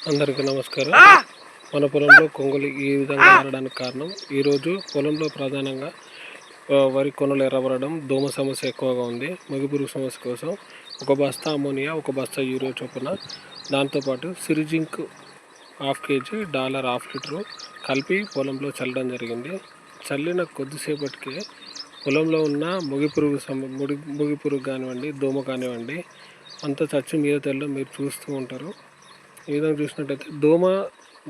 అందరికీ నమస్కారం. మన పొలంలో కొంగలు ఈ విధంగా మారడానికి కారణం, ఈరోజు పొలంలో ప్రధానంగా వరి కొనలు ఎర్రబడడం, దోమ సమస్య ఎక్కువగా ఉంది. మగపురుగు సమస్య కోసం ఒక బస్తా అమోనియా, ఒక బస్తా యూరియా చొప్పున, దాంతోపాటు సిరిజింక్ ½ kg, ½ లీటరు కలిపి పొలంలో చల్లడం జరిగింది. చల్లిన కొద్దిసేపటికే పొలంలో ఉన్న ముగిపురుగు కానివ్వండి, దోమ కానివ్వండి, అంతా చచ్చి మీద తెల్ల మీరు చూస్తూ ఉంటారు. ఈ విధంగా చూసినట్టయితే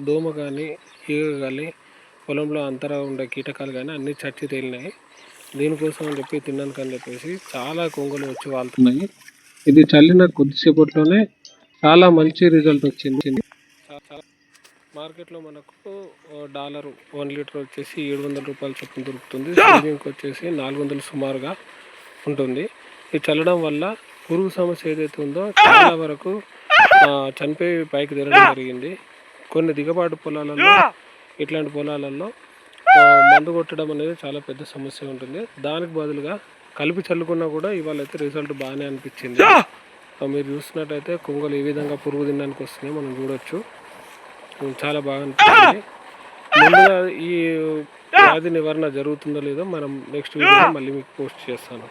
దోమ కానీ, ఈగ కానీ, పొలంలో అంతరా ఉండే కీటకాలు కానీ అన్నీ చచ్చి తేలినాయి. దీనికోసం అని చెప్పి తినడానికి అని చెప్పేసి చాలా కొంగలు వచ్చి వాళ్తున్నాయి. ఇది చల్లిన కొద్దిసేపట్లోనే చాలా మంచి రిజల్ట్ వచ్చింది. మార్కెట్లో మనకు $1 లీటర్ వచ్చేసి $700 చొప్పున దొరుకుతుంది. సీజింగ్ వచ్చేసి 400 సుమారుగా ఉంటుంది. ఇది చల్లడం వల్ల పురుగు సమస్య ఏదైతే ఉందో చాలా వరకు చనిపోయి పైకి తిరగడం జరిగింది. కొన్ని దిగబాటు పొలాలలో, ఇట్లాంటి పొలాలలో మందు కొట్టడం అనేది చాలా పెద్ద సమస్య ఉంటుంది. దానికి బదులుగా కలిపి చల్లుకున్నా కూడా ఇవాళ అయితే రిజల్ట్ బాగానే అనిపించింది. మీరు చూసినట్టయితే కొంగలు ఏ విధంగా పురుగు తినడానికి వస్తున్నాయో మనం చూడొచ్చు. చాలా బాగా అనిపిస్తుంది. ముందుగా ఈ వ్యాధి నివారణ జరుగుతుందో లేదో మనం నెక్స్ట్ వీడియోలో మళ్ళీ మీకు పోస్ట్ చేస్తాను.